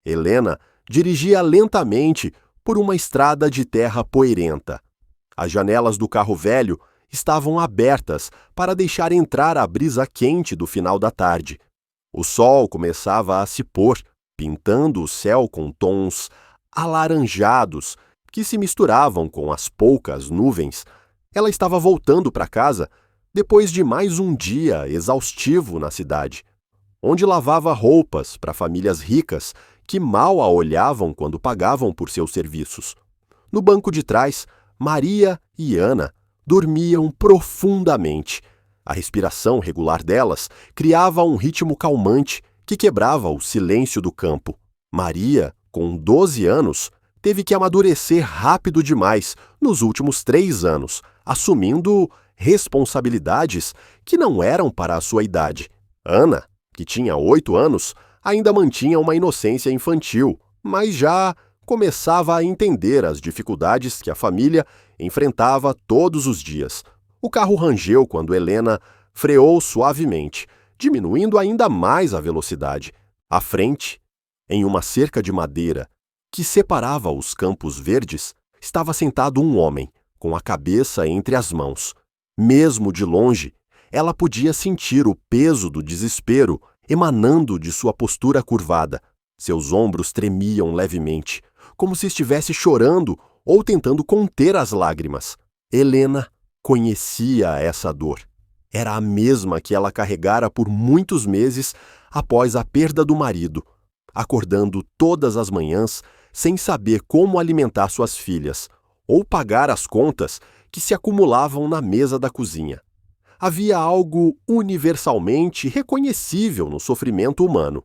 Helena dirigia lentamente por uma estrada de terra poeirenta. As janelas do carro velho estavam abertas para deixar entrar a brisa quente do final da tarde. O sol começava a se pôr, pintando o céu com tons alaranjados que se misturavam com as poucas nuvens. Ela estava voltando para casa depois de mais um dia exaustivo na cidade, onde lavava roupas para famílias ricas que mal a olhavam quando pagavam por seus serviços. No banco de trás, Maria e Ana dormiam profundamente. A respiração regular delas criava um ritmo calmante que quebrava o silêncio do campo. Maria, com 12 anos, teve que amadurecer rápido demais nos últimos 3 anos, assumindo responsabilidades que não eram para a sua idade. Ana, que tinha 8 anos, ainda mantinha uma inocência infantil, mas já começava a entender as dificuldades que a família enfrentava todos os dias. O carro rangeu quando Helena freou suavemente, diminuindo ainda mais a velocidade. À frente, em uma cerca de madeira que separava os campos verdes, estava sentado um homem, com a cabeça entre as mãos. Mesmo de longe, ela podia sentir o peso do desespero emanando de sua postura curvada. Seus ombros tremiam levemente, como se estivesse chorando ou tentando conter as lágrimas. Helena conhecia essa dor. Era a mesma que ela carregara por muitos meses após a perda do marido, acordando todas as manhãs sem saber como alimentar suas filhas ou pagar as contas que se acumulavam na mesa da cozinha. Havia algo universalmente reconhecível no sofrimento humano,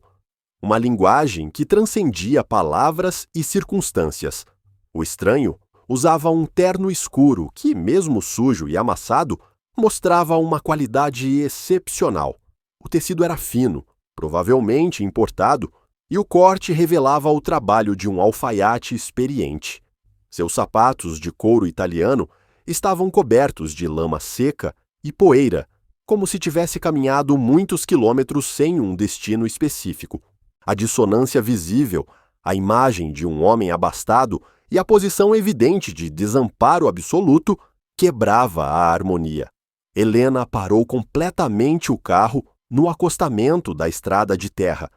uma linguagem que transcendia palavras e circunstâncias. O estranho usava um terno escuro que, mesmo sujo e amassado, mostrava uma qualidade excepcional. O tecido era fino, provavelmente importado, e o corte revelava o trabalho de um alfaiate experiente. Seus sapatos de couro italiano estavam cobertos de lama seca e poeira, como se tivesse caminhado muitos quilômetros sem um destino específico. A dissonância visível, a imagem de um homem abastado e a posição evidente de desamparo absoluto quebrava a harmonia. Helena parou completamente o carro no acostamento da estrada de terra.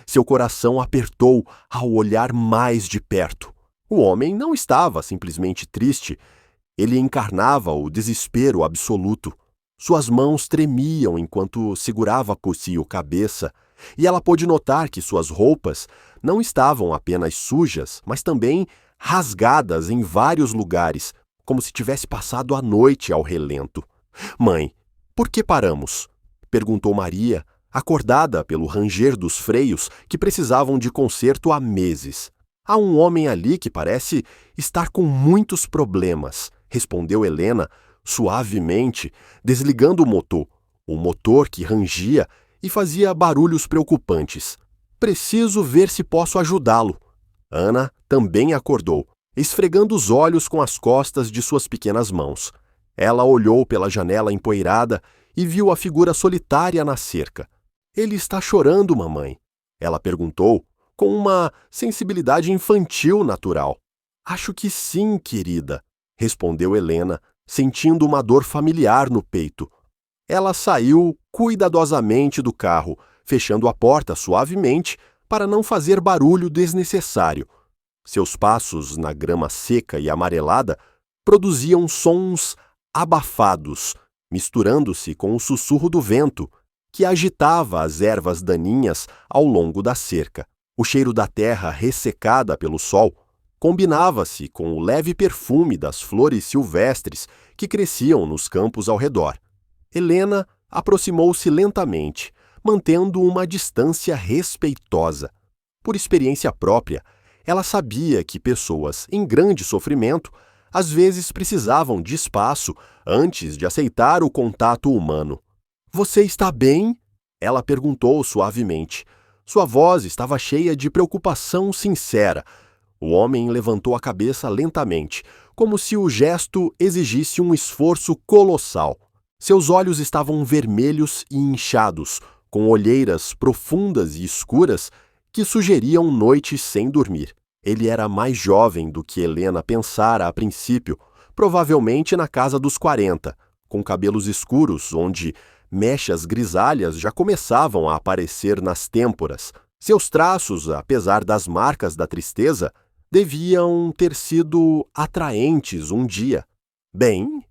Seu coração apertou ao olhar mais de perto. O homem não estava simplesmente triste, ele encarnava o desespero absoluto. Suas mãos tremiam enquanto segurava por si a cabeça, e ela pôde notar que suas roupas não estavam apenas sujas, mas também rasgadas em vários lugares, como se tivesse passado a noite ao relento. "Mãe, por que paramos?" perguntou Maria, acordada pelo ranger dos freios que precisavam de conserto há meses. "Há um homem ali que parece estar com muitos problemas", respondeu Helena suavemente, desligando o motor que rangia e fazia barulhos preocupantes. "Preciso ver se posso ajudá-lo." Ana também acordou, esfregando os olhos com as costas de suas pequenas mãos. Ela olhou pela janela empoeirada e viu a figura solitária na cerca. "Ele está chorando, mamãe?" ela perguntou, com uma sensibilidade infantil natural. "Acho que sim, querida", respondeu Helena, sentindo uma dor familiar no peito. Ela saiu cuidadosamente do carro, fechando a porta suavemente para não fazer barulho desnecessário. Seus passos na grama seca e amarelada produziam sons abafados, misturando-se com o sussurro do vento, que agitava as ervas daninhas ao longo da cerca. O cheiro da terra ressecada pelo sol combinava-se com o leve perfume das flores silvestres que cresciam nos campos ao redor. Helena aproximou-se lentamente, mantendo uma distância respeitosa. Por experiência própria, ela sabia que pessoas em grande sofrimento às vezes precisavam de espaço antes de aceitar o contato humano. "Você está bem?" ela perguntou suavemente. Sua voz estava cheia de preocupação sincera. O homem levantou a cabeça lentamente, como se o gesto exigisse um esforço colossal. Seus olhos estavam vermelhos e inchados, com olheiras profundas e escuras que sugeriam noites sem dormir. Ele era mais jovem do que Helena pensara a princípio, provavelmente na casa dos 40, com cabelos escuros, onde mechas grisalhas já começavam a aparecer nas têmporas. Seus traços, apesar das marcas da tristeza, deviam ter sido atraentes um dia. Bem,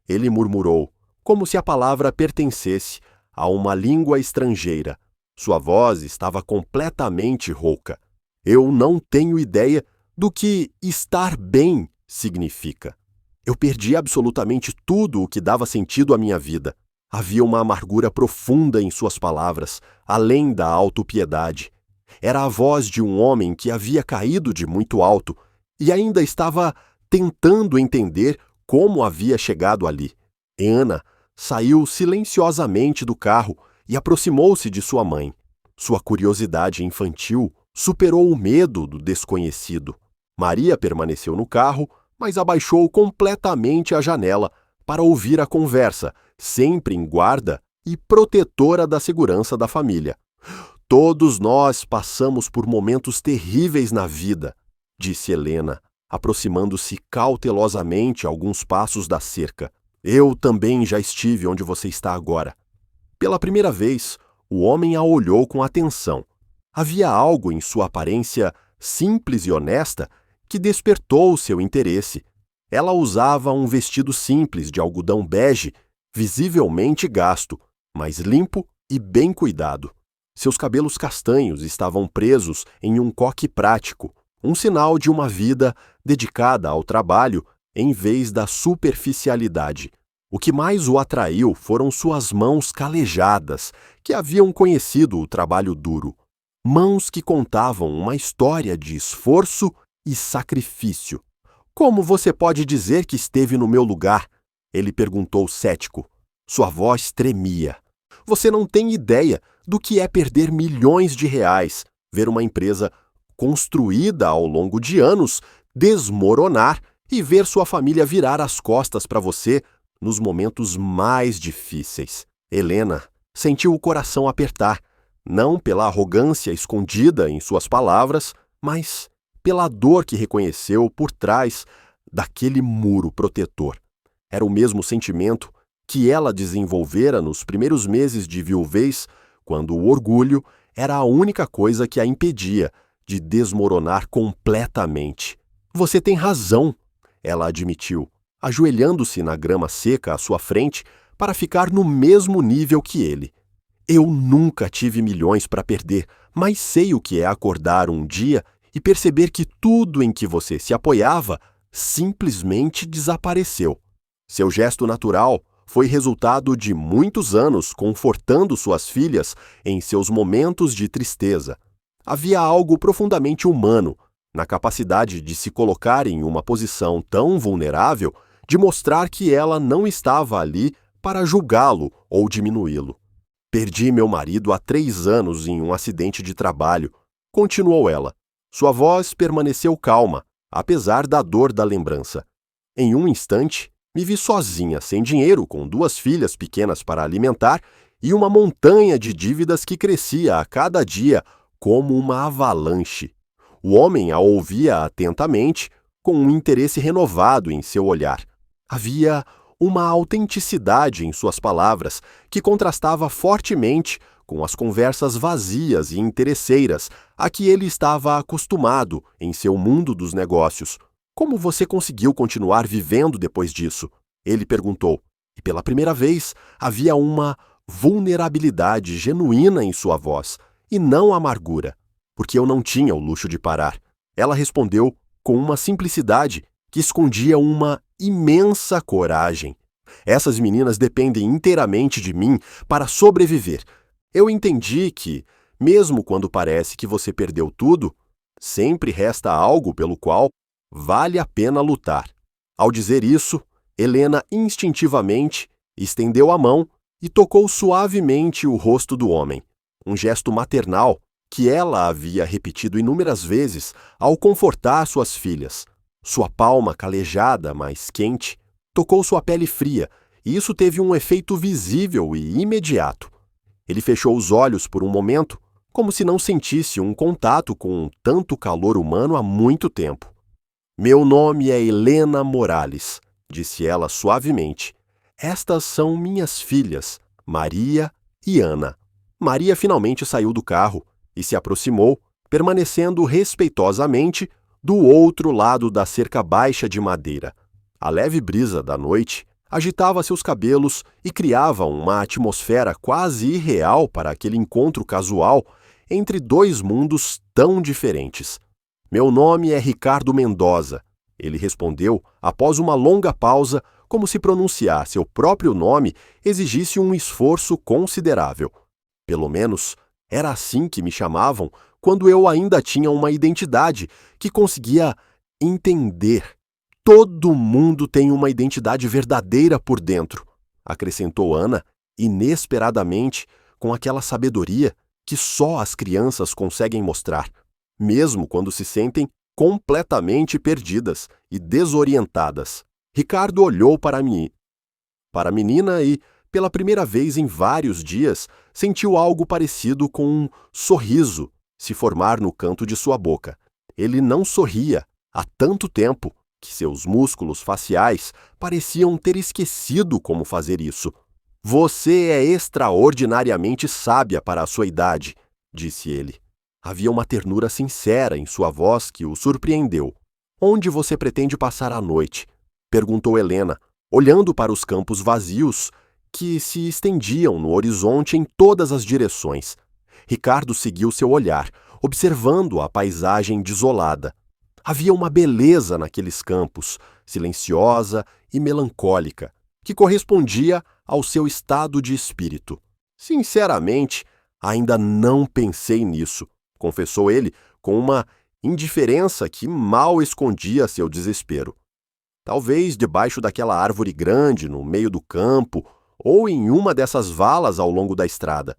ele murmurou, como se a palavra pertencesse a uma língua estrangeira. Sua voz estava completamente rouca. Eu não tenho ideia do que estar bem significa. Eu perdi absolutamente tudo o que dava sentido à minha vida. Havia uma amargura profunda em suas palavras, além da autopiedade. Era a voz de um homem que havia caído de muito alto e ainda estava tentando entender como havia chegado ali. Ana saiu silenciosamente do carro e aproximou-se de sua mãe. Sua curiosidade infantil superou o medo do desconhecido. Maria permaneceu no carro, mas abaixou completamente a janela para ouvir a conversa, sempre em guarda e protetora da segurança da família. Todos nós passamos por momentos terríveis na vida, disse Helena, aproximando-se cautelosamente alguns passos da cerca. Eu também já estive onde você está agora. Pela primeira vez, o homem a olhou com atenção. Havia algo em sua aparência simples e honesta que despertou seu interesse. Ela usava um vestido simples de algodão bege, visivelmente gasto, mas limpo e bem cuidado. Seus cabelos castanhos estavam presos em um coque prático, um sinal de uma vida dedicada ao trabalho em vez da superficialidade. O que mais o atraiu foram suas mãos calejadas, que haviam conhecido o trabalho duro. Mãos que contavam uma história de esforço e sacrifício. Como você pode dizer que esteve no meu lugar? Ele perguntou cético. Sua voz tremia. Você não tem ideia do que é perder milhões de reais, ver uma empresa construída ao longo de anos desmoronar e ver sua família virar as costas para você nos momentos mais difíceis. Helena sentiu o coração apertar, não pela arrogância escondida em suas palavras, mas pela dor que reconheceu por trás daquele muro protetor. Era o mesmo sentimento que ela desenvolvera nos primeiros meses de viuvez, quando o orgulho era a única coisa que a impedia de desmoronar completamente. Você tem razão, ela admitiu, ajoelhando-se na grama seca à sua frente para ficar no mesmo nível que ele. Eu nunca tive milhões para perder, mas sei o que é acordar um dia e perceber que tudo em que você se apoiava simplesmente desapareceu. Seu gesto natural foi resultado de muitos anos confortando suas filhas em seus momentos de tristeza. Havia algo profundamente humano na capacidade de se colocar em uma posição tão vulnerável, de mostrar que ela não estava ali para julgá-lo ou diminuí-lo. Perdi meu marido há 3 anos em um acidente de trabalho, continuou ela. Sua voz permaneceu calma, apesar da dor da lembrança. Em um instante, me vi sozinha, sem dinheiro, com 2 filhas pequenas para alimentar e uma montanha de dívidas que crescia a cada dia como uma avalanche. O homem a ouvia atentamente, com um interesse renovado em seu olhar. Havia uma autenticidade em suas palavras que contrastava fortemente com as conversas vazias e interesseiras a que ele estava acostumado em seu mundo dos negócios. Como você conseguiu continuar vivendo depois disso? Ele perguntou, e pela primeira vez havia uma vulnerabilidade genuína em sua voz, e não amargura, porque eu não tinha o luxo de parar. Ela respondeu com uma simplicidade que escondia uma imensa coragem. Essas meninas dependem inteiramente de mim para sobreviver. Eu entendi que, mesmo quando parece que você perdeu tudo, sempre resta algo pelo qual vale a pena lutar. Ao dizer isso, Helena instintivamente estendeu a mão e tocou suavemente o rosto do homem, um gesto maternal que ela havia repetido inúmeras vezes ao confortar suas filhas. Sua palma calejada, mas quente, tocou sua pele fria, e isso teve um efeito visível e imediato. Ele fechou os olhos por um momento, como se não sentisse um contato com tanto calor humano há muito tempo. Meu nome é Helena Morales, disse ela suavemente. Estas são minhas filhas, Maria e Ana. Maria finalmente saiu do carro e se aproximou, permanecendo respeitosamente do outro lado da cerca baixa de madeira. A leve brisa da noite agitava seus cabelos e criava uma atmosfera quase irreal para aquele encontro casual entre dois mundos tão diferentes. Meu nome é Ricardo Mendoza, ele respondeu após uma longa pausa, como se pronunciar seu próprio nome exigisse um esforço considerável. Pelo menos, era assim que me chamavam quando eu ainda tinha uma identidade que conseguia entender. Todo mundo tem uma identidade verdadeira por dentro, acrescentou Ana, inesperadamente, com aquela sabedoria que só as crianças conseguem mostrar, mesmo quando se sentem completamente perdidas e desorientadas. Ricardo olhou para a menina e, pela primeira vez em vários dias, sentiu algo parecido com um sorriso se formar no canto de sua boca. Ele não sorria há tanto tempo que seus músculos faciais pareciam ter esquecido como fazer isso. Você é extraordinariamente sábia para a sua idade, disse ele. Havia uma ternura sincera em sua voz que o surpreendeu. Onde você pretende passar a noite? Perguntou Helena, olhando para os campos vazios que se estendiam no horizonte em todas as direções. Ricardo seguiu seu olhar, observando a paisagem desolada. Havia uma beleza naqueles campos, silenciosa e melancólica, que correspondia ao seu estado de espírito. Sinceramente, ainda não pensei nisso, confessou ele com uma indiferença que mal escondia seu desespero. Talvez debaixo daquela árvore grande no meio do campo ou em uma dessas valas ao longo da estrada.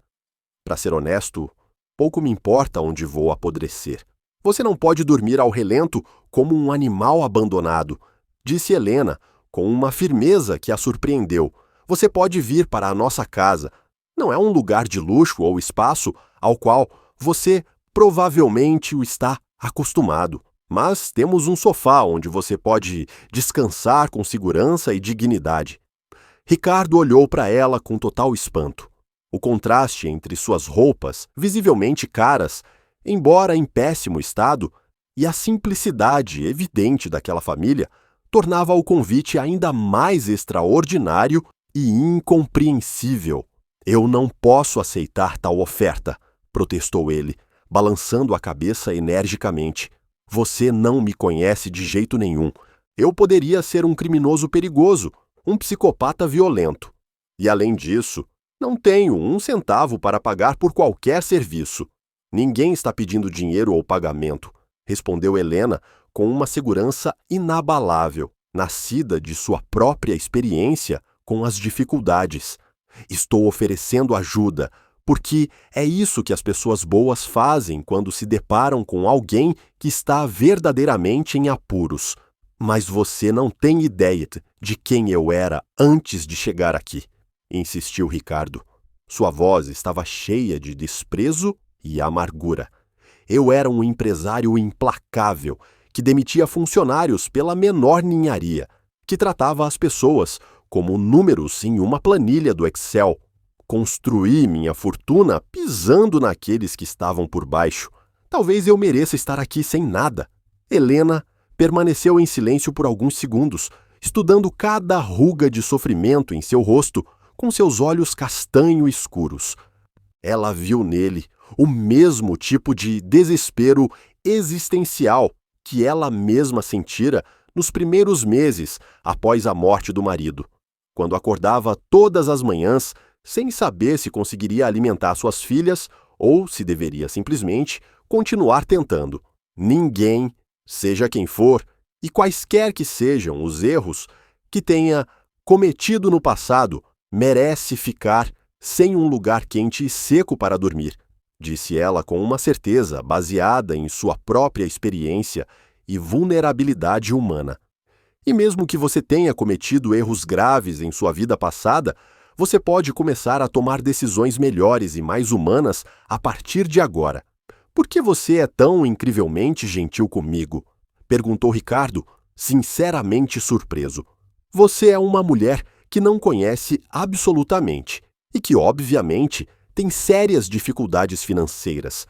Para ser honesto, pouco me importa onde vou apodrecer. Você não pode dormir ao relento como um animal abandonado, disse Helena, com uma firmeza que a surpreendeu. Você pode vir para a nossa casa. Não é um lugar de luxo ou espaço ao qual você provavelmente o está acostumado. Mas temos um sofá onde você pode descansar com segurança e dignidade. Ricardo olhou para ela com total espanto. O contraste entre suas roupas, visivelmente caras, embora em péssimo estado, e a simplicidade evidente daquela família, tornava o convite ainda mais extraordinário e incompreensível. Eu não posso aceitar tal oferta, protestou ele, balançando a cabeça energicamente. Você não me conhece de jeito nenhum. Eu poderia ser um criminoso perigoso, um psicopata violento. E, além disso, não tenho um centavo para pagar por qualquer serviço. Ninguém está pedindo dinheiro ou pagamento, respondeu Helena com uma segurança inabalável, nascida de sua própria experiência com as dificuldades. Estou oferecendo ajuda, porque é isso que as pessoas boas fazem quando se deparam com alguém que está verdadeiramente em apuros. Mas você não tem ideia de quem eu era antes de chegar aqui, insistiu Ricardo. Sua voz estava cheia de desprezo e amargura. Eu era um empresário implacável, que demitia funcionários pela menor ninharia, que tratava as pessoas como números em uma planilha do Excel. Construí minha fortuna pisando naqueles que estavam por baixo. Talvez eu mereça estar aqui sem nada. Helena permaneceu em silêncio por alguns segundos, estudando cada ruga de sofrimento em seu rosto com seus olhos castanho escuros. Ela viu nele o mesmo tipo de desespero existencial que ela mesma sentira nos primeiros meses após a morte do marido, quando acordava todas as manhãs sem saber se conseguiria alimentar suas filhas ou se deveria simplesmente continuar tentando. Ninguém, seja quem for, e quaisquer que sejam os erros que tenha cometido no passado, merece ficar sem um lugar quente e seco para dormir, disse ela com uma certeza baseada em sua própria experiência e vulnerabilidade humana. E mesmo que você tenha cometido erros graves em sua vida passada, Você pode começar a tomar decisões melhores e mais humanas a partir de agora. Por que você é tão incrivelmente gentil comigo? Perguntou Ricardo, sinceramente surpreso. Você é uma mulher que não conhece absolutamente e que, obviamente, tem sérias dificuldades financeiras.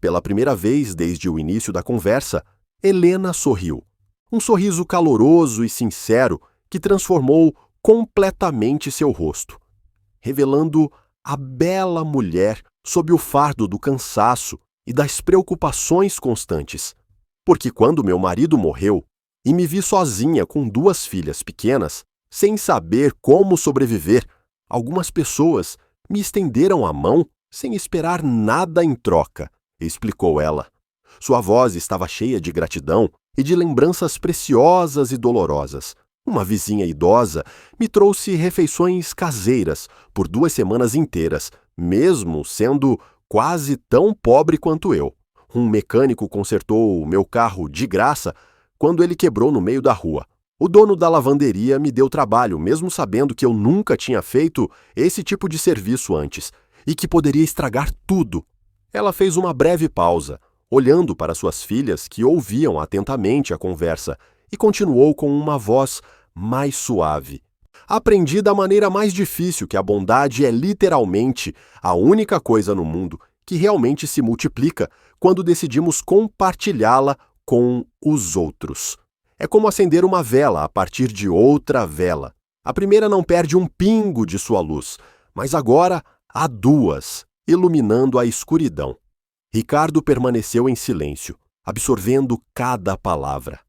Pela primeira vez desde o início da conversa, Helena sorriu. Um sorriso caloroso e sincero que transformou completamente seu rosto, revelando a bela mulher sob o fardo do cansaço e das preocupações constantes. Porque quando meu marido morreu e me vi sozinha com 2 filhas pequenas, sem saber como sobreviver, algumas pessoas me estenderam a mão sem esperar nada em troca, explicou ela. Sua voz estava cheia de gratidão e de lembranças preciosas e dolorosas. Uma vizinha idosa me trouxe refeições caseiras por 2 semanas inteiras, mesmo sendo quase tão pobre quanto eu. Um mecânico consertou o meu carro de graça quando ele quebrou no meio da rua. O dono da lavanderia me deu trabalho, mesmo sabendo que eu nunca tinha feito esse tipo de serviço antes e que poderia estragar tudo. Ela fez uma breve pausa, olhando para suas filhas que ouviam atentamente a conversa, e continuou com uma voz mais suave. Aprendi da maneira mais difícil que a bondade é literalmente a única coisa no mundo que realmente se multiplica quando decidimos compartilhá-la com os outros. É como acender uma vela a partir de outra vela. A primeira não perde um pingo de sua luz, mas agora há 2, iluminando a escuridão. Ricardo permaneceu em silêncio, absorvendo cada palavra.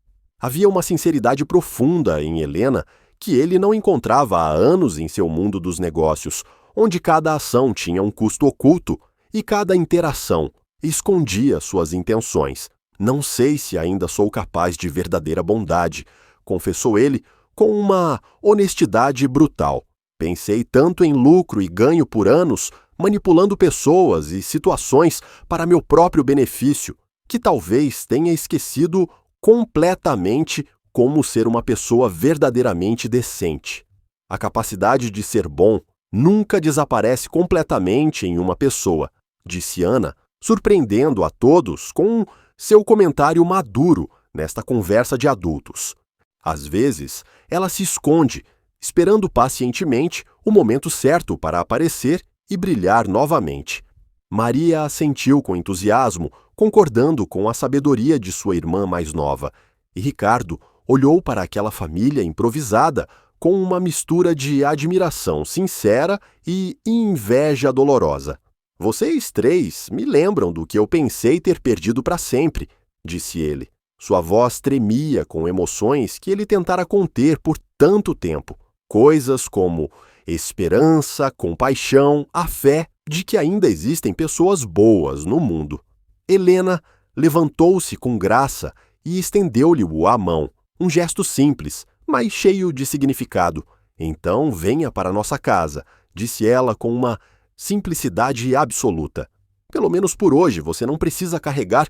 Havia uma sinceridade profunda em Helena que ele não encontrava há anos em seu mundo dos negócios, onde cada ação tinha um custo oculto e cada interação escondia suas intenções. Não sei se ainda sou capaz de verdadeira bondade, confessou ele com uma honestidade brutal. Pensei tanto em lucro e ganho por anos, manipulando pessoas e situações para meu próprio benefício, que talvez tenha esquecido completamente como ser uma pessoa verdadeiramente decente. A capacidade de ser bom nunca desaparece completamente em uma pessoa, disse Ana, surpreendendo a todos com seu comentário maduro nesta conversa de adultos. Às vezes, ela se esconde, esperando pacientemente o momento certo para aparecer e brilhar novamente. Maria assentiu com entusiasmo, concordando com a sabedoria de sua irmã mais nova, e Ricardo olhou para aquela família improvisada com uma mistura de admiração sincera e inveja dolorosa. Vocês 3 me lembram do que eu pensei ter perdido para sempre, disse ele. Sua voz tremia com emoções que ele tentara conter por tanto tempo. Coisas como esperança, compaixão, a fé de que ainda existem pessoas boas no mundo. Helena levantou-se com graça e estendeu-lhe a mão, um gesto simples, mas cheio de significado. Então venha para nossa casa, disse ela com uma simplicidade absoluta. Pelo menos por hoje você não precisa carregar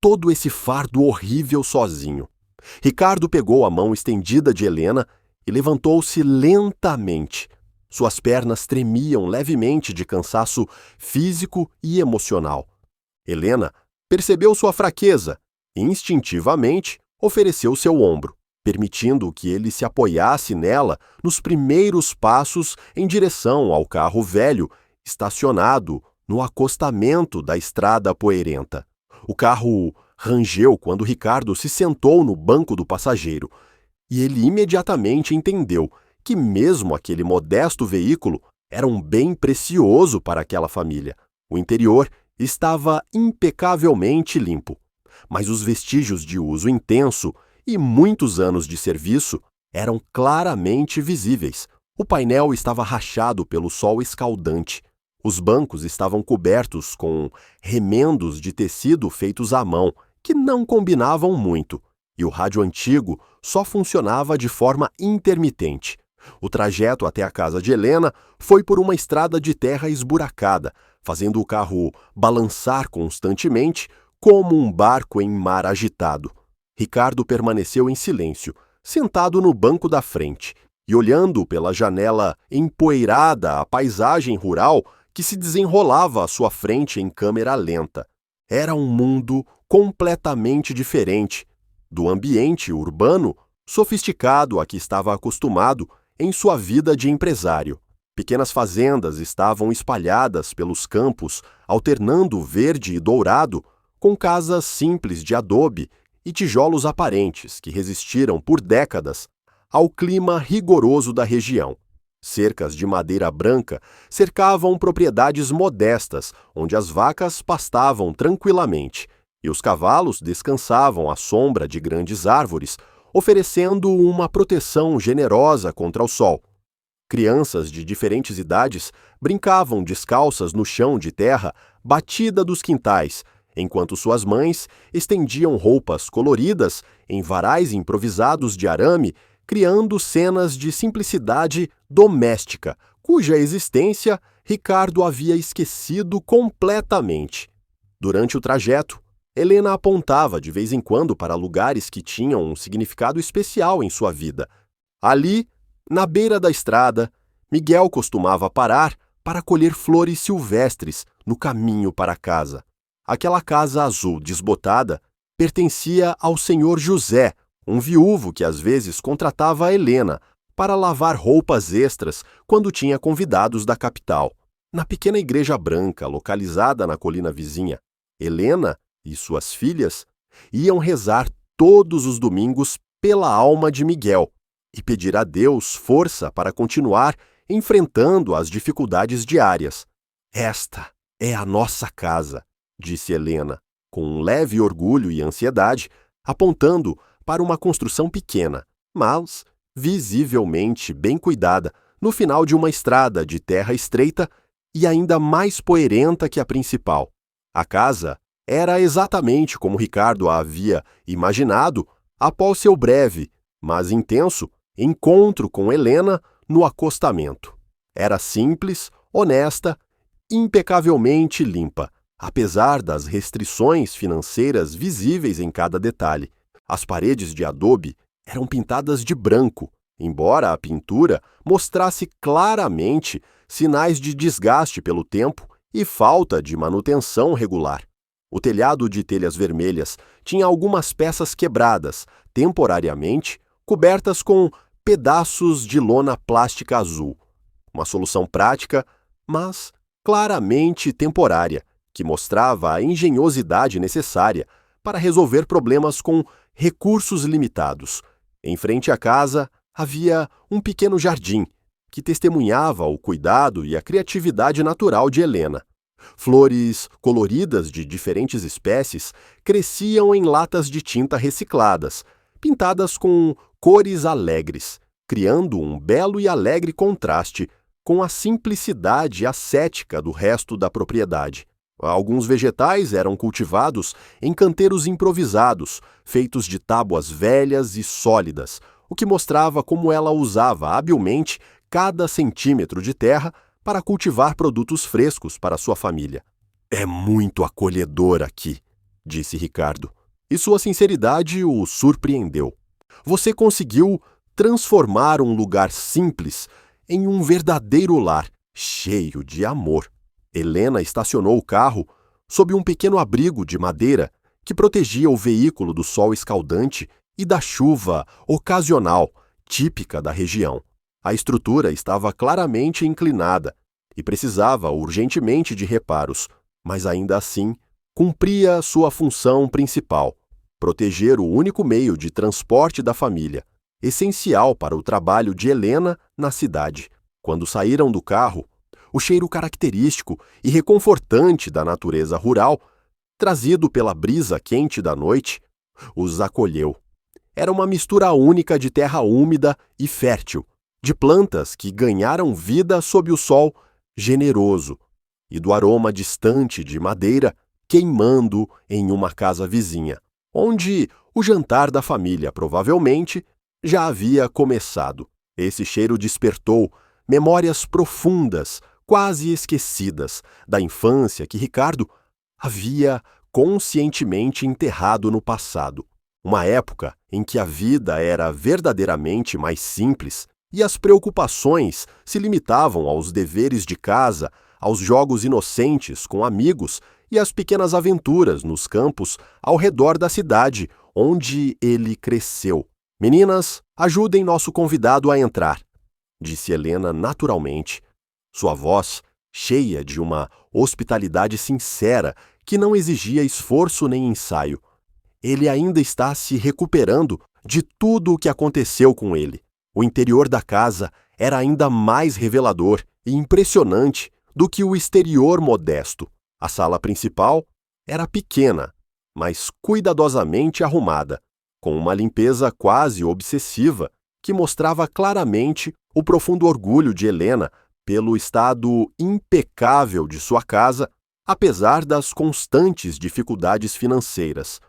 todo esse fardo horrível sozinho. Ricardo pegou a mão estendida de Helena e levantou-se lentamente. Suas pernas tremiam levemente de cansaço físico e emocional. Helena percebeu sua fraqueza e, instintivamente, ofereceu seu ombro, permitindo que ele se apoiasse nela nos primeiros passos em direção ao carro velho estacionado no acostamento da estrada poeirenta. O carro rangeu quando Ricardo se sentou no banco do passageiro, e ele imediatamente entendeu que mesmo aquele modesto veículo era um bem precioso para aquela família. O interior estava impecavelmente limpo, mas os vestígios de uso intenso e muitos anos de serviço eram claramente visíveis. O painel estava rachado pelo sol escaldante. Os bancos estavam cobertos com remendos de tecido feitos à mão, que não combinavam muito, e o rádio antigo só funcionava de forma intermitente. O trajeto até a casa de Helena foi por uma estrada de terra esburacada, fazendo o carro balançar constantemente como um barco em mar agitado. Ricardo permaneceu em silêncio, sentado no banco da frente, e olhando pela janela empoeirada a paisagem rural que se desenrolava à sua frente em câmera lenta. Era um mundo completamente diferente do ambiente urbano sofisticado a que estava acostumado em sua vida de empresário. Pequenas fazendas estavam espalhadas pelos campos, alternando verde e dourado, com casas simples de adobe e tijolos aparentes que resistiram por décadas ao clima rigoroso da região. Cercas de madeira branca cercavam propriedades modestas, onde as vacas pastavam tranquilamente e os cavalos descansavam à sombra de grandes árvores, oferecendo uma proteção generosa contra o sol. Crianças de diferentes idades brincavam descalças no chão de terra batida dos quintais, enquanto suas mães estendiam roupas coloridas em varais improvisados de arame, criando cenas de simplicidade doméstica, cuja existência Ricardo havia esquecido completamente. Durante o trajeto, Helena apontava de vez em quando para lugares que tinham um significado especial em sua vida. Ali, na beira da estrada, Miguel costumava parar para colher flores silvestres no caminho para casa. Aquela casa azul desbotada pertencia ao senhor José, um viúvo que às vezes contratava a Helena para lavar roupas extras quando tinha convidados da capital. Na pequena igreja branca, localizada na colina vizinha, Helena e suas filhas iam rezar todos os domingos pela alma de Miguel e pedir a Deus força para continuar enfrentando as dificuldades diárias. "Esta é a nossa casa", disse Helena, com um leve orgulho e ansiedade, apontando para uma construção pequena, mas visivelmente bem cuidada, no final de uma estrada de terra estreita e ainda mais poeirenta que a principal. A casa era exatamente como Ricardo a havia imaginado após seu breve, mas intenso, encontro com Helena no acostamento. Era simples, honesta, impecavelmente limpa, apesar das restrições financeiras visíveis em cada detalhe. As paredes de adobe eram pintadas de branco, embora a pintura mostrasse claramente sinais de desgaste pelo tempo e falta de manutenção regular. O telhado de telhas vermelhas tinha algumas peças quebradas, temporariamente cobertas com pedaços de lona plástica azul. Uma solução prática, mas claramente temporária, que mostrava a engenhosidade necessária para resolver problemas com recursos limitados. Em frente à casa havia um pequeno jardim, que testemunhava o cuidado e a criatividade natural de Helena. Flores coloridas de diferentes espécies cresciam em latas de tinta recicladas, pintadas com cores alegres, criando um belo e alegre contraste com a simplicidade ascética do resto da propriedade. Alguns vegetais eram cultivados em canteiros improvisados, feitos de tábuas velhas e sólidas, o que mostrava como ela usava habilmente cada centímetro de terra para cultivar produtos frescos para sua família. "É muito acolhedor aqui", disse Ricardo, e sua sinceridade o surpreendeu. "Você conseguiu transformar um lugar simples em um verdadeiro lar, cheio de amor." Helena estacionou o carro sob um pequeno abrigo de madeira que protegia o veículo do sol escaldante e da chuva ocasional, típica da região. A estrutura estava claramente inclinada e precisava urgentemente de reparos, mas ainda assim cumpria sua função principal: proteger o único meio de transporte da família, essencial para o trabalho de Helena na cidade. Quando saíram do carro, o cheiro característico e reconfortante da natureza rural, trazido pela brisa quente da noite, os acolheu. Era uma mistura única de terra úmida e fértil, de plantas que ganharam vida sob o sol generoso e do aroma distante de madeira queimando em uma casa vizinha, onde o jantar da família provavelmente já havia começado. Esse cheiro despertou memórias profundas, quase esquecidas, da infância que Ricardo havia conscientemente enterrado no passado. Uma época em que a vida era verdadeiramente mais simples e as preocupações se limitavam aos deveres de casa, aos jogos inocentes com amigos e às pequenas aventuras nos campos ao redor da cidade onde ele cresceu. "Meninas, ajudem nosso convidado a entrar", disse Helena naturalmente. Sua voz, cheia de uma hospitalidade sincera que não exigia esforço nem ensaio. Ele ainda está se recuperando de tudo o que aconteceu com ele. O interior da casa era ainda mais revelador e impressionante do que o exterior modesto. A sala principal era pequena, mas cuidadosamente arrumada, com uma limpeza quase obsessiva que mostrava claramente o profundo orgulho de Helena pelo estado impecável de sua casa, apesar das constantes dificuldades financeiras.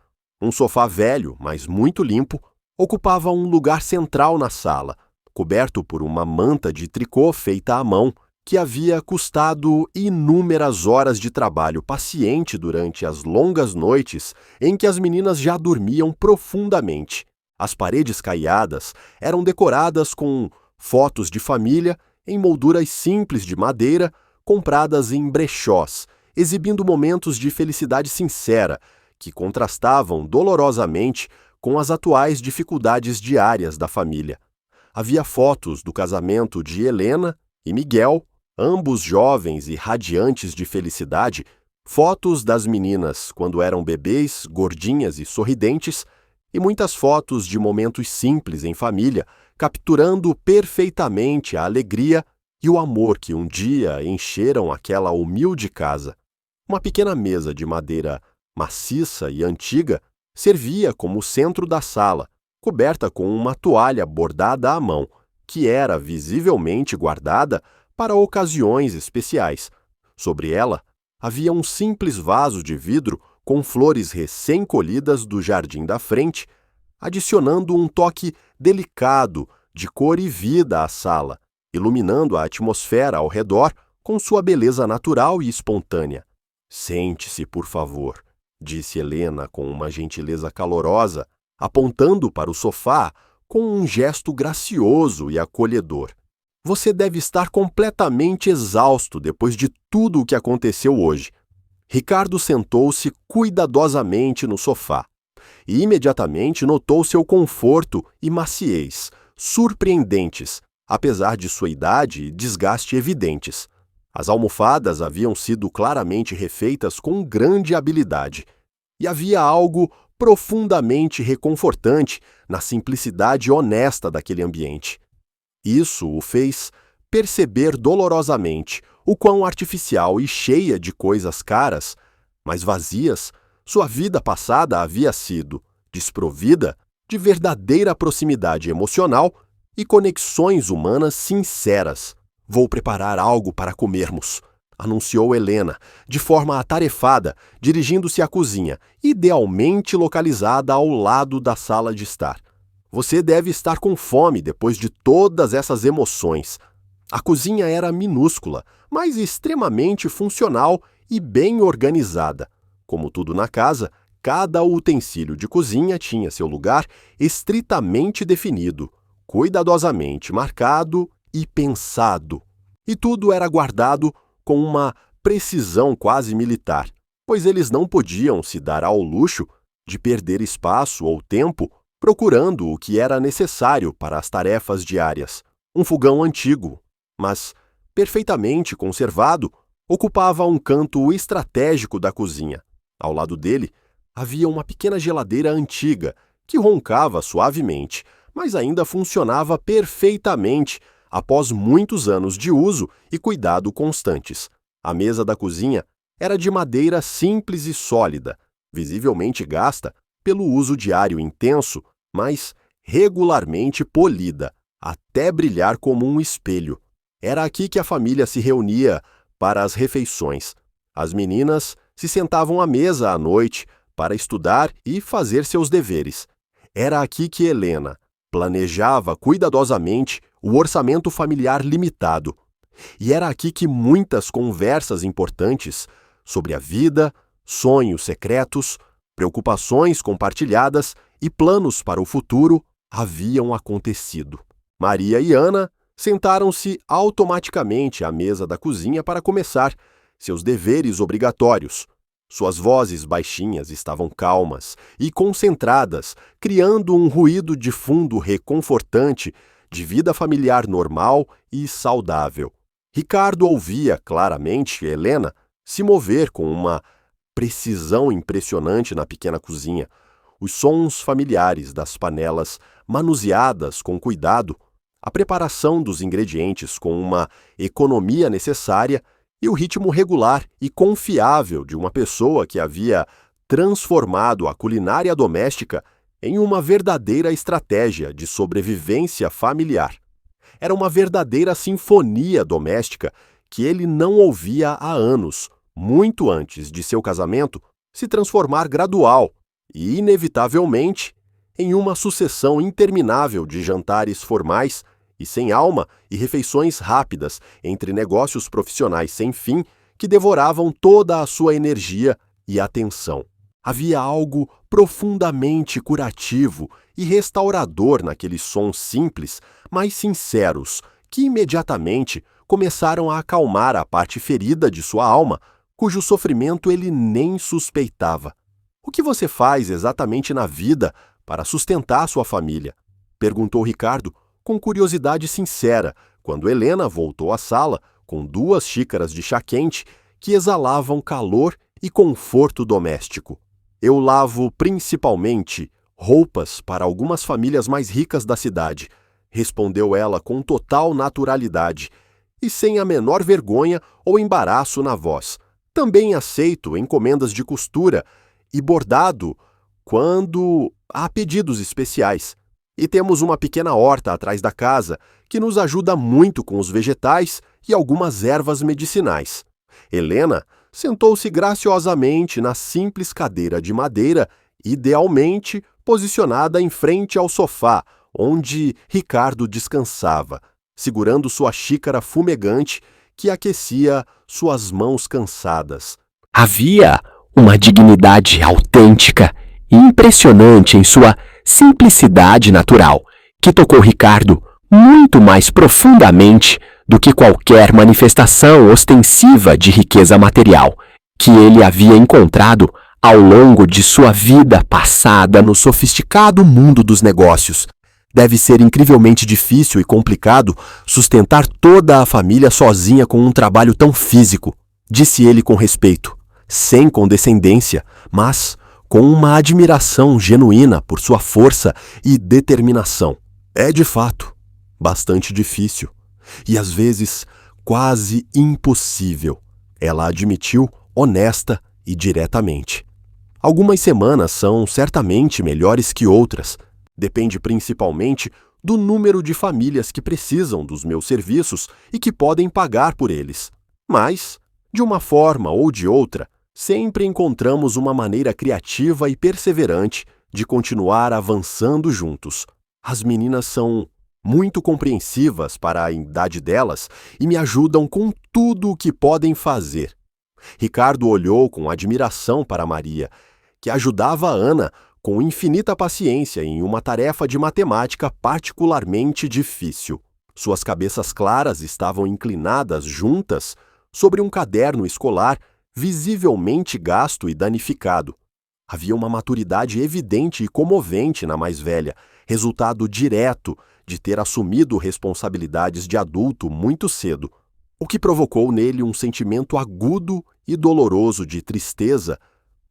Um sofá velho, mas muito limpo, ocupava um lugar central na sala, coberto por uma manta de tricô feita à mão, que havia custado inúmeras horas de trabalho paciente durante as longas noites em que as meninas já dormiam profundamente. As paredes caiadas eram decoradas com fotos de família em molduras simples de madeira compradas em brechós, exibindo momentos de felicidade sincera que contrastavam dolorosamente com as atuais dificuldades diárias da família. Havia fotos do casamento de Helena e Miguel, ambos jovens e radiantes de felicidade, fotos das meninas quando eram bebês, gordinhas e sorridentes, e muitas fotos de momentos simples em família, capturando perfeitamente a alegria e o amor que um dia encheram aquela humilde casa. Uma pequena mesa de madeira maciça e antiga servia como centro da sala, coberta com uma toalha bordada à mão, que era visivelmente guardada para ocasiões especiais. Sobre ela havia um simples vaso de vidro com flores recém-colhidas do jardim da frente, adicionando um toque delicado de cor e vida à sala, iluminando a atmosfera ao redor com sua beleza natural e espontânea. "Sente-se, por favor", disse Helena com uma gentileza calorosa, apontando para o sofá com um gesto gracioso e acolhedor. "Você deve estar completamente exausto depois de tudo o que aconteceu hoje." Ricardo sentou-se cuidadosamente no sofá e imediatamente notou seu conforto e maciez, surpreendentes, apesar de sua idade e desgaste evidentes. As almofadas haviam sido claramente refeitas com grande habilidade, e havia algo profundamente reconfortante na simplicidade honesta daquele ambiente. Isso o fez perceber dolorosamente o quão artificial e cheia de coisas caras, mas vazias, sua vida passada havia sido, desprovida de verdadeira proximidade emocional e conexões humanas sinceras. "Vou preparar algo para comermos", anunciou Helena, de forma atarefada, dirigindo-se à cozinha, idealmente localizada ao lado da sala de estar. "Você deve estar com fome depois de todas essas emoções." A cozinha era minúscula, mas extremamente funcional e bem organizada. Como tudo na casa, cada utensílio de cozinha tinha seu lugar estritamente definido, cuidadosamente marcado e pensado. E tudo era guardado com uma precisão quase militar, pois eles não podiam se dar ao luxo de perder espaço ou tempo procurando o que era necessário para as tarefas diárias. Um fogão antigo, mas perfeitamente conservado, ocupava um canto estratégico da cozinha. Ao lado dele, havia uma pequena geladeira antiga que roncava suavemente, mas ainda funcionava perfeitamente após muitos anos de uso e cuidado constantes. A mesa da cozinha era de madeira simples e sólida, visivelmente gasta pelo uso diário intenso, mas regularmente polida, até brilhar como um espelho. Era aqui que a família se reunia para as refeições. As meninas se sentavam à mesa à noite para estudar e fazer seus deveres. Era aqui que Helena planejava cuidadosamente o orçamento familiar limitado. E era aqui que muitas conversas importantes sobre a vida, sonhos secretos, preocupações compartilhadas e planos para o futuro haviam acontecido. Maria e Ana sentaram-se automaticamente à mesa da cozinha para começar seus deveres obrigatórios. Suas vozes baixinhas estavam calmas e concentradas, criando um ruído de fundo reconfortante de vida familiar normal e saudável. Ricardo ouvia claramente Helena se mover com uma precisão impressionante na pequena cozinha. Os sons familiares das panelas manuseadas com cuidado, a preparação dos ingredientes com uma economia necessária e o ritmo regular e confiável de uma pessoa que havia transformado a culinária doméstica em uma verdadeira estratégia de sobrevivência familiar. Era uma verdadeira sinfonia doméstica que ele não ouvia há anos, muito antes de seu casamento se transformar gradual e, inevitavelmente, em uma sucessão interminável de jantares formais e sem alma e refeições rápidas entre negócios profissionais sem fim que devoravam toda a sua energia e atenção. Havia algo profundamente curativo e restaurador naqueles sons simples, mas sinceros, que imediatamente começaram a acalmar a parte ferida de sua alma, cujo sofrimento ele nem suspeitava. O que você faz exatamente na vida para sustentar sua família? Perguntou Ricardo com curiosidade sincera, quando Helena voltou à sala com 2 xícaras de chá quente que exalavam calor e conforto doméstico. Eu lavo principalmente roupas para algumas famílias mais ricas da cidade, respondeu ela com total naturalidade e sem a menor vergonha ou embaraço na voz. Também aceito encomendas de costura e bordado quando há pedidos especiais. E temos uma pequena horta atrás da casa que nos ajuda muito com os vegetais e algumas ervas medicinais. Helena sentou-se graciosamente na simples cadeira de madeira, idealmente posicionada em frente ao sofá, onde Ricardo descansava, segurando sua xícara fumegante que aquecia suas mãos cansadas. Havia uma dignidade autêntica e impressionante em sua simplicidade natural, que tocou Ricardo muito mais profundamente do que qualquer manifestação ostensiva de riqueza material que ele havia encontrado ao longo de sua vida passada no sofisticado mundo dos negócios. Deve ser incrivelmente difícil e complicado sustentar toda a família sozinha com um trabalho tão físico, disse ele com respeito, sem condescendência, mas com uma admiração genuína por sua força e determinação. É, de fato, bastante difícil e, às vezes, quase impossível, ela admitiu honesta e diretamente. Algumas semanas são certamente melhores que outras. Depende principalmente do número de famílias que precisam dos meus serviços e que podem pagar por eles. Mas, de uma forma ou de outra, sempre encontramos uma maneira criativa e perseverante de continuar avançando juntos. As meninas são muito compreensivas para a idade delas e me ajudam com tudo o que podem fazer. Ricardo olhou com admiração para Maria, que ajudava a Ana com infinita paciência em uma tarefa de matemática particularmente difícil. Suas cabeças claras estavam inclinadas juntas sobre um caderno escolar visivelmente gasto e danificado. Havia uma maturidade evidente e comovente na mais velha, resultado direto de ter assumido responsabilidades de adulto muito cedo, o que provocou nele um sentimento agudo e doloroso de tristeza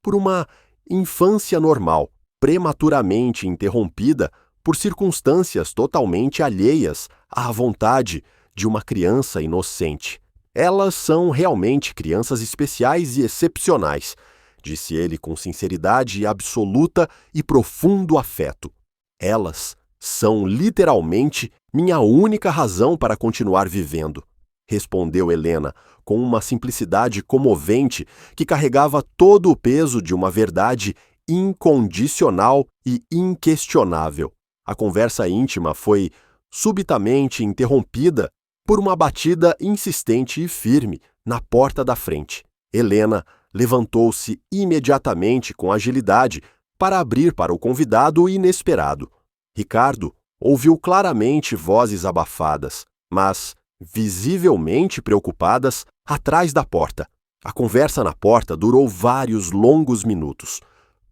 por uma infância normal, prematuramente interrompida por circunstâncias totalmente alheias à vontade de uma criança inocente. Elas são realmente crianças especiais e excepcionais, disse ele com sinceridade absoluta e profundo afeto. Elas são literalmente minha única razão para continuar vivendo, respondeu Helena com uma simplicidade comovente que carregava todo o peso de uma verdade incondicional e inquestionável. A conversa íntima foi subitamente interrompida por uma batida insistente e firme na porta da frente. Helena levantou-se imediatamente com agilidade para abrir para o convidado inesperado. Ricardo Ouviu claramente vozes abafadas, mas visivelmente preocupadas, atrás da porta. A conversa na porta durou vários longos minutos.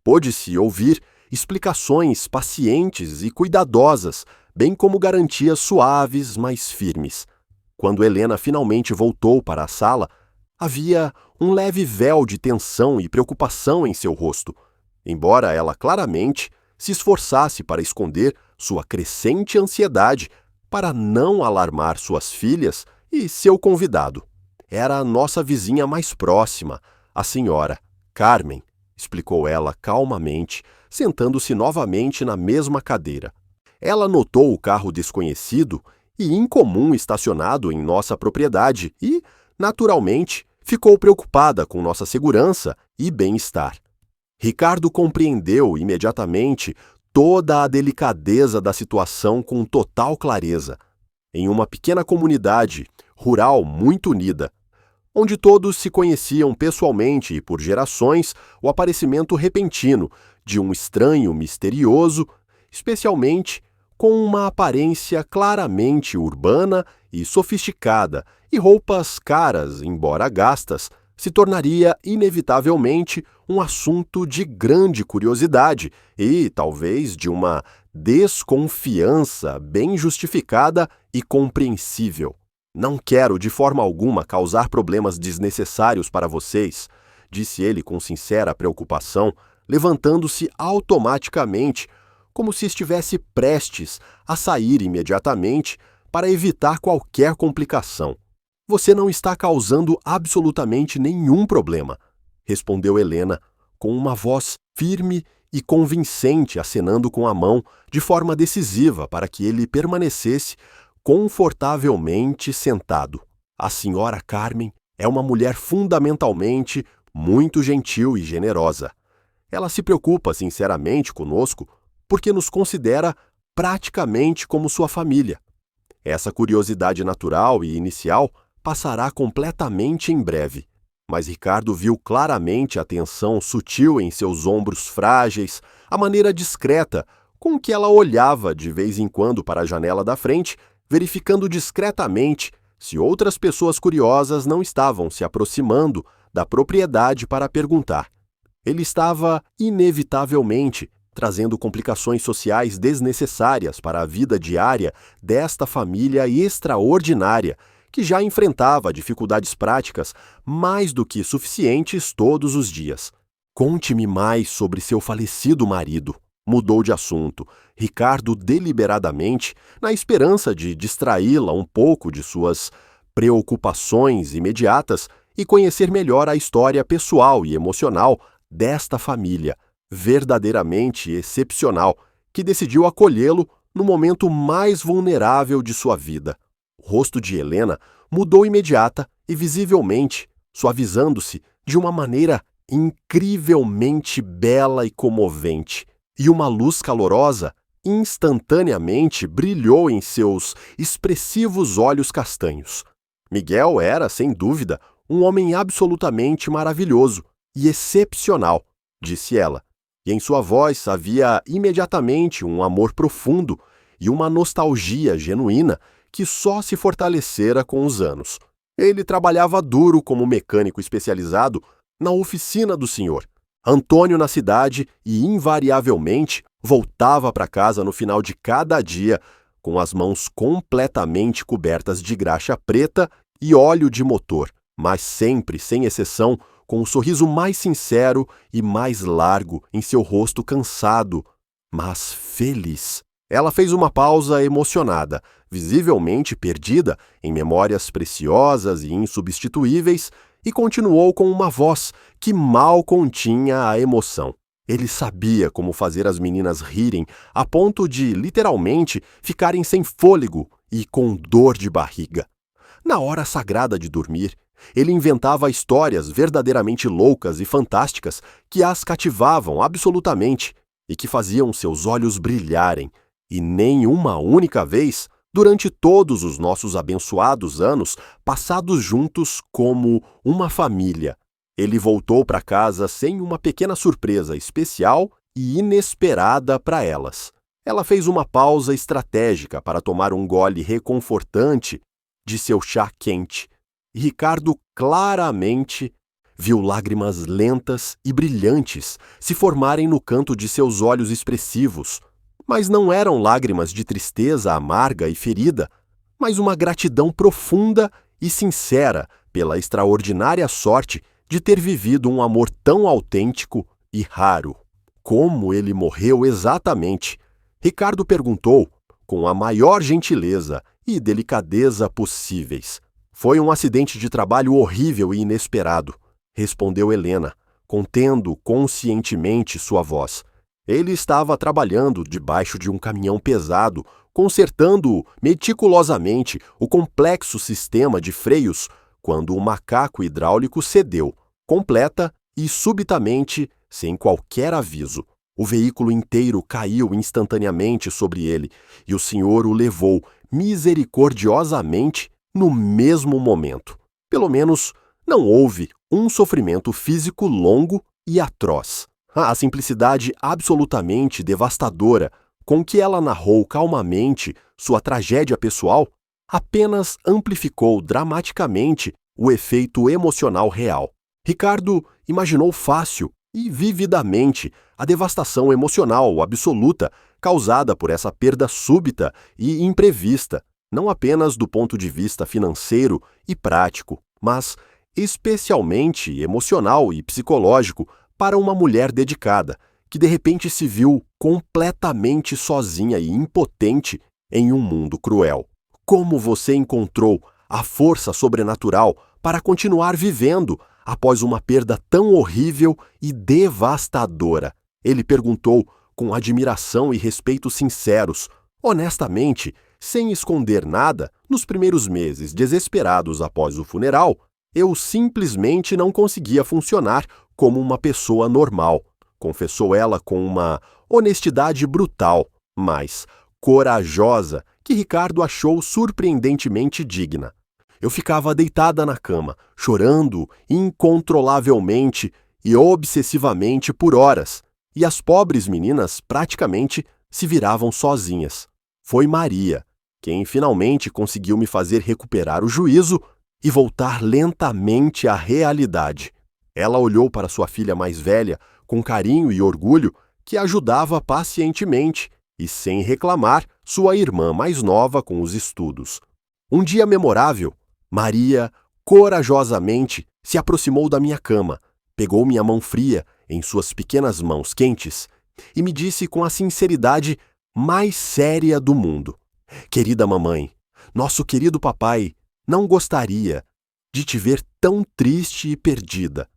Pôde-se ouvir explicações pacientes e cuidadosas, bem como garantias suaves, mas firmes. Quando Helena finalmente voltou para a sala, havia um leve véu de tensão e preocupação em seu rosto, embora ela claramente se esforçasse para esconder sua crescente ansiedade para não alarmar suas filhas e seu convidado. Era a nossa vizinha mais próxima, a senhora Carmen, explicou ela calmamente, sentando-se novamente na mesma cadeira. Ela notou o carro desconhecido e incomum estacionado em nossa propriedade e, naturalmente, ficou preocupada com nossa segurança e bem-estar. Ricardo compreendeu imediatamente toda a delicadeza da situação com total clareza. Em uma pequena comunidade rural muito unida, onde todos se conheciam pessoalmente e por gerações, o aparecimento repentino de um estranho misterioso, especialmente com uma aparência claramente urbana e sofisticada e roupas caras, embora gastas, se tornaria inevitavelmente um assunto de grande curiosidade e, talvez, de uma desconfiança bem justificada e compreensível. Não quero de forma alguma causar problemas desnecessários para vocês, disse ele com sincera preocupação, levantando-se automaticamente, como se estivesse prestes a sair imediatamente para evitar qualquer complicação. Você não está causando absolutamente nenhum problema, respondeu Helena, com uma voz firme e convincente, acenando com a mão de forma decisiva para que ele permanecesse confortavelmente sentado. A senhora Carmen é uma mulher fundamentalmente muito gentil e generosa. Ela se preocupa sinceramente conosco porque nos considera praticamente como sua família. Essa curiosidade natural e inicial passará completamente em breve. Mas Ricardo viu claramente a tensão sutil em seus ombros frágeis, a maneira discreta com que ela olhava de vez em quando para a janela da frente, verificando discretamente se outras pessoas curiosas não estavam se aproximando da propriedade para perguntar. Ele estava, inevitavelmente, trazendo complicações sociais desnecessárias para a vida diária desta família extraordinária, que já enfrentava dificuldades práticas mais do que suficientes todos os dias. Conte-me mais sobre seu falecido marido. Mudou de assunto, Ricardo deliberadamente, na esperança de distraí-la um pouco de suas preocupações imediatas e conhecer melhor a história pessoal e emocional desta família, verdadeiramente excepcional, que decidiu acolhê-lo no momento mais vulnerável de sua vida. O rosto de Helena mudou imediata e visivelmente, suavizando-se de uma maneira incrivelmente bela e comovente, e uma luz calorosa instantaneamente brilhou em seus expressivos olhos castanhos. Miguel era, sem dúvida, um homem absolutamente maravilhoso e excepcional, disse ela, e em sua voz havia imediatamente um amor profundo e uma nostalgia genuína que só se fortalecera com os anos. Ele trabalhava duro como mecânico especializado na oficina do senhor Antônio na cidade e, invariavelmente, voltava para casa no final de cada dia com as mãos completamente cobertas de graxa preta e óleo de motor, mas sempre, sem exceção, com o sorriso mais sincero e mais largo em seu rosto cansado, mas feliz. Ela fez uma pausa emocionada, visivelmente perdida em memórias preciosas e insubstituíveis, e continuou com uma voz que mal continha a emoção. Ele sabia como fazer as meninas rirem a ponto de, literalmente, ficarem sem fôlego e com dor de barriga. Na hora sagrada de dormir, ele inventava histórias verdadeiramente loucas e fantásticas que as cativavam absolutamente e que faziam seus olhos brilharem, e nem uma única vez, durante todos os nossos abençoados anos passados juntos como uma família, ele voltou para casa sem uma pequena surpresa especial e inesperada para elas. Ela fez uma pausa estratégica para tomar um gole reconfortante de seu chá quente, e Ricardo claramente viu lágrimas lentas e brilhantes se formarem no canto de seus olhos expressivos. Mas não eram lágrimas de tristeza amarga e ferida, mas uma gratidão profunda e sincera pela extraordinária sorte de ter vivido um amor tão autêntico e raro. Como ele morreu exatamente? Ricardo perguntou, com a maior gentileza e delicadeza possíveis. Foi um acidente de trabalho horrível e inesperado, respondeu Helena, contendo conscientemente sua voz. Ele estava trabalhando debaixo de um caminhão pesado, consertando meticulosamente o complexo sistema de freios, quando o macaco hidráulico cedeu, completa e subitamente, sem qualquer aviso. O veículo inteiro caiu instantaneamente sobre ele, e o senhor o levou misericordiosamente no mesmo momento. Pelo menos, não houve um sofrimento físico longo e atroz. A simplicidade absolutamente devastadora com que ela narrou calmamente sua tragédia pessoal apenas amplificou dramaticamente o efeito emocional real. Ricardo imaginou fácil e vividamente a devastação emocional absoluta causada por essa perda súbita e imprevista, não apenas do ponto de vista financeiro e prático, mas especialmente emocional e psicológico para uma mulher dedicada, que de repente se viu completamente sozinha e impotente em um mundo cruel. Como você encontrou a força sobrenatural para continuar vivendo após uma perda tão horrível e devastadora? Ele perguntou com admiração e respeito sinceros, honestamente, sem esconder nada. Nos primeiros meses desesperados após o funeral, eu simplesmente não conseguia funcionar como uma pessoa normal, confessou ela com uma honestidade brutal, mas corajosa, que Ricardo achou surpreendentemente digna. Eu ficava deitada na cama, chorando incontrolavelmente e obsessivamente por horas, e as pobres meninas praticamente se viravam sozinhas. Foi Maria quem finalmente conseguiu me fazer recuperar o juízo e voltar lentamente à realidade. Ela olhou para sua filha mais velha com carinho e orgulho, que ajudava pacientemente e sem reclamar sua irmã mais nova com os estudos. Um dia memorável, Maria corajosamente se aproximou da minha cama, pegou minha mão fria em suas pequenas mãos quentes e me disse com a sinceridade mais séria do mundo: "Querida mamãe, nosso querido papai não gostaria de te ver tão triste e perdida.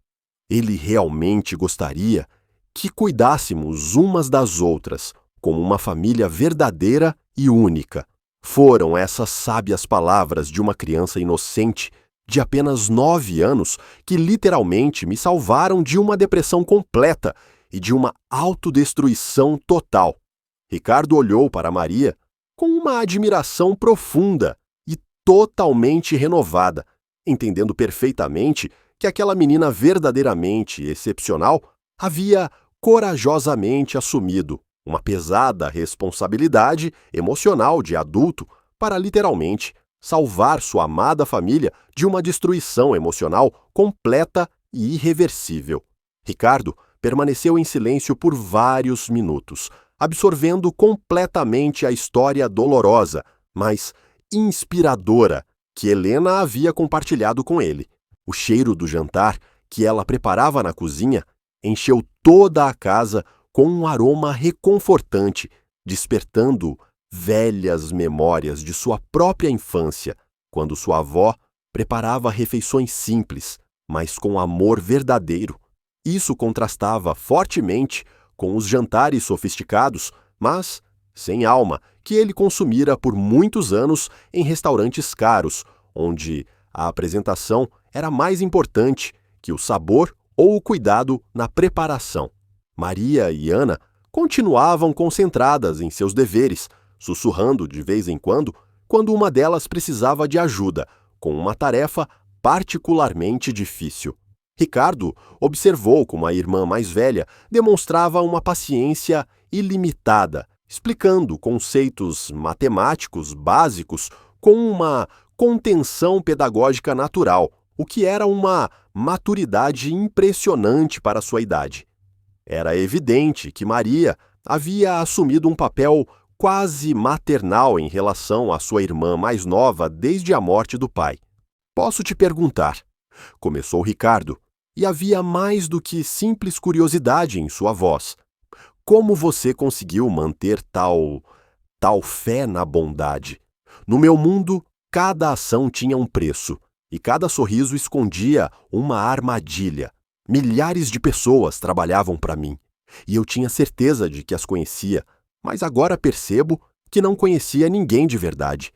Ele realmente gostaria que cuidássemos umas das outras como uma família verdadeira e única." Foram essas sábias palavras de uma criança inocente de apenas 9 anos que literalmente me salvaram de uma depressão completa e de uma autodestruição total. Ricardo olhou para Maria com uma admiração profunda e totalmente renovada, entendendo perfeitamente que aquela menina verdadeiramente excepcional havia corajosamente assumido uma pesada responsabilidade emocional de adulto para literalmente salvar sua amada família de uma destruição emocional completa e irreversível. Ricardo permaneceu em silêncio por vários minutos, absorvendo completamente a história dolorosa, mas inspiradora, que Helena havia compartilhado com ele. O cheiro do jantar que ela preparava na cozinha encheu toda a casa com um aroma reconfortante, despertando velhas memórias de sua própria infância, quando sua avó preparava refeições simples, mas com amor verdadeiro. Isso contrastava fortemente com os jantares sofisticados, mas sem alma, que ele consumira por muitos anos em restaurantes caros, onde a apresentação era mais importante que o sabor ou o cuidado na preparação. Maria e Ana continuavam concentradas em seus deveres, sussurrando de vez em quando uma delas precisava de ajuda, com uma tarefa particularmente difícil. Ricardo observou como a irmã mais velha demonstrava uma paciência ilimitada, explicando conceitos matemáticos básicos com uma contenção pedagógica natural, o que era uma maturidade impressionante para sua idade. Era evidente que Maria havia assumido um papel quase maternal em relação à sua irmã mais nova desde a morte do pai. Posso te perguntar, começou Ricardo, e havia mais do que simples curiosidade em sua voz. Como você conseguiu manter tal fé na bondade? No meu mundo, cada ação tinha um preço, e cada sorriso escondia uma armadilha. Milhares de pessoas trabalhavam para mim, e eu tinha certeza de que as conhecia, mas agora percebo que não conhecia ninguém de verdade.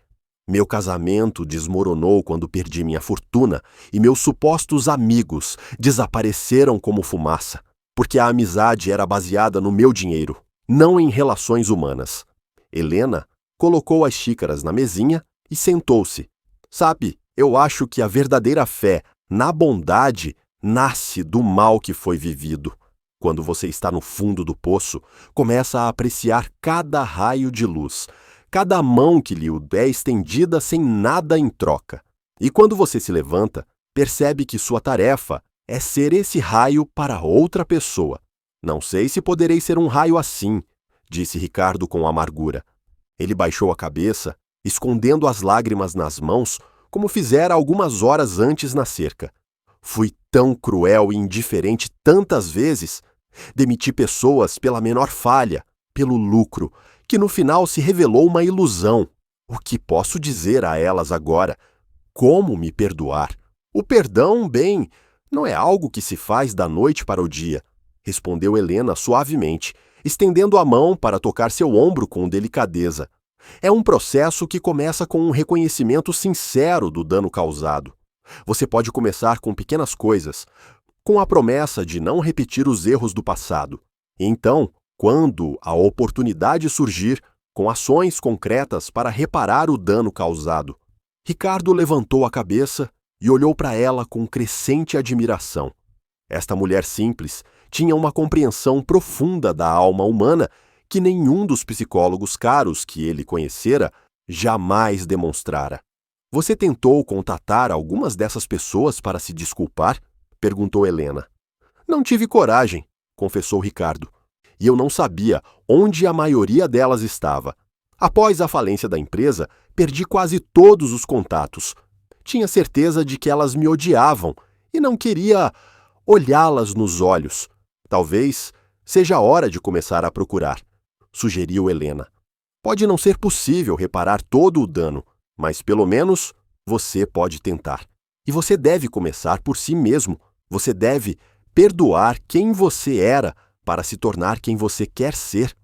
Meu casamento desmoronou quando perdi minha fortuna e meus supostos amigos desapareceram como fumaça, porque a amizade era baseada no meu dinheiro, não em relações humanas. Helena colocou as xícaras na mesinha e sentou-se. Sabe, eu acho que a verdadeira fé na bondade nasce do mal que foi vivido. Quando você está no fundo do poço, começa a apreciar cada raio de luz, cada mão que lhe é estendida sem nada em troca. E quando você se levanta, percebe que sua tarefa é ser esse raio para outra pessoa. Não sei se poderei ser um raio assim, disse Ricardo com amargura. Ele baixou a cabeça, escondendo as lágrimas nas mãos, como fizera algumas horas antes na cerca. Fui tão cruel e indiferente tantas vezes. Demiti pessoas pela menor falha, pelo lucro, que no final se revelou uma ilusão. O que posso dizer a elas agora? Como me perdoar? O perdão, bem, não é algo que se faz da noite para o dia, respondeu Helena suavemente, estendendo a mão para tocar seu ombro com delicadeza. É um processo que começa com um reconhecimento sincero do dano causado. Você pode começar com pequenas coisas, com a promessa de não repetir os erros do passado. E então, quando a oportunidade surgir, com ações concretas para reparar o dano causado. Ricardo levantou a cabeça e olhou para ela com crescente admiração. Esta mulher simples tinha uma compreensão profunda da alma humana que nenhum dos psicólogos caros que ele conhecera jamais demonstrara. Você tentou contatar algumas dessas pessoas para se desculpar? Perguntou Helena. Não tive coragem, confessou Ricardo. E eu não sabia onde a maioria delas estava. Após a falência da empresa, perdi quase todos os contatos. Tinha certeza de que elas me odiavam e não queria olhá-las nos olhos. Talvez seja a hora de começar a procurar, sugeriu Helena. Pode não ser possível reparar todo o dano, mas pelo menos você pode tentar. E você deve começar por si mesmo. Você deve perdoar quem você era para se tornar quem você quer ser.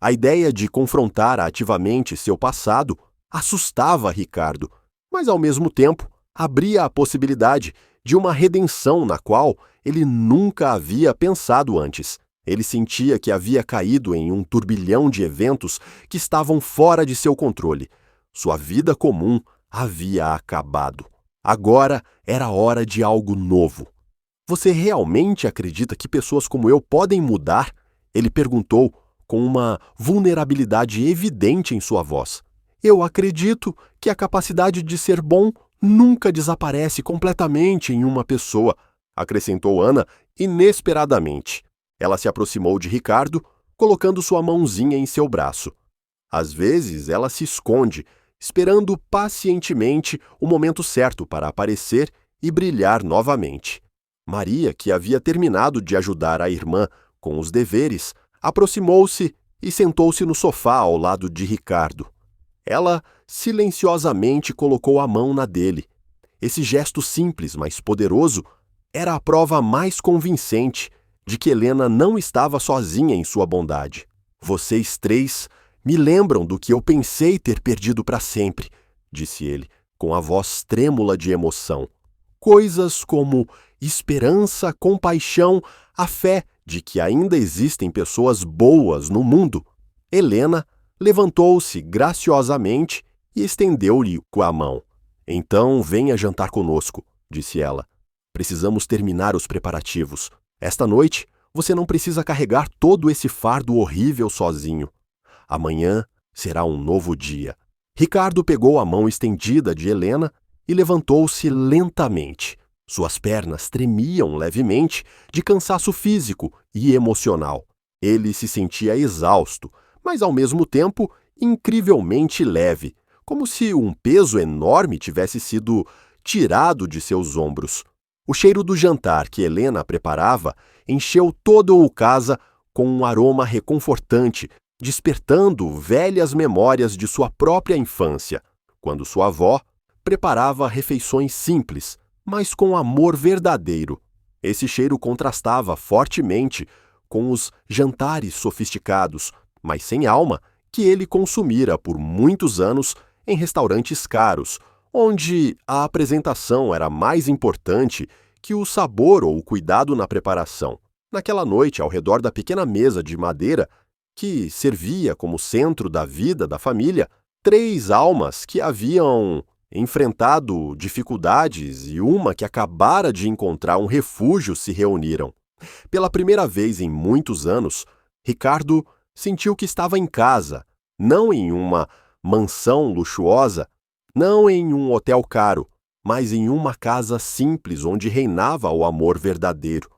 A ideia de confrontar ativamente seu passado assustava Ricardo, mas ao mesmo tempo abria a possibilidade de uma redenção na qual ele nunca havia pensado antes. Ele sentia que havia caído em um turbilhão de eventos que estavam fora de seu controle. Sua vida comum havia acabado. Agora era hora de algo novo. Você realmente acredita que pessoas como eu podem mudar? Ele perguntou com uma vulnerabilidade evidente em sua voz. Eu acredito que a capacidade de ser bom nunca desaparece completamente em uma pessoa, acrescentou Ana inesperadamente. Ela se aproximou de Ricardo, colocando sua mãozinha em seu braço. Às vezes ela se esconde, esperando pacientemente o momento certo para aparecer e brilhar novamente. Maria, que havia terminado de ajudar a irmã com os deveres, aproximou-se e sentou-se no sofá ao lado de Ricardo. Ela silenciosamente colocou a mão na dele. Esse gesto simples, mas poderoso, era a prova mais convincente de que Helena não estava sozinha em sua bondade. Vocês três me lembram do que eu pensei ter perdido para sempre, disse ele, com a voz trêmula de emoção. Coisas como esperança, compaixão, a fé de que ainda existem pessoas boas no mundo. Helena levantou-se graciosamente e estendeu-lhe a mão. Então venha jantar conosco, disse ela. Precisamos terminar os preparativos. Esta noite, você não precisa carregar todo esse fardo horrível sozinho. Amanhã será um novo dia. Ricardo pegou a mão estendida de Helena e levantou-se lentamente. Suas pernas tremiam levemente de cansaço físico e emocional. Ele se sentia exausto, mas ao mesmo tempo incrivelmente leve, como se um peso enorme tivesse sido tirado de seus ombros. O cheiro do jantar que Helena preparava encheu toda a casa com um aroma reconfortante, despertando velhas memórias de sua própria infância, quando sua avó preparava refeições simples, mas com amor verdadeiro. Esse cheiro contrastava fortemente com os jantares sofisticados, mas sem alma, que ele consumira por muitos anos em restaurantes caros, onde a apresentação era mais importante que o sabor ou o cuidado na preparação. Naquela noite, ao redor da pequena mesa de madeira, que servia como centro da vida da família, 3 almas que haviam enfrentado dificuldades e uma que acabara de encontrar um refúgio se reuniram. Pela primeira vez em muitos anos, Ricardo sentiu que estava em casa, não em uma mansão luxuosa, não em um hotel caro, mas em uma casa simples onde reinava o amor verdadeiro.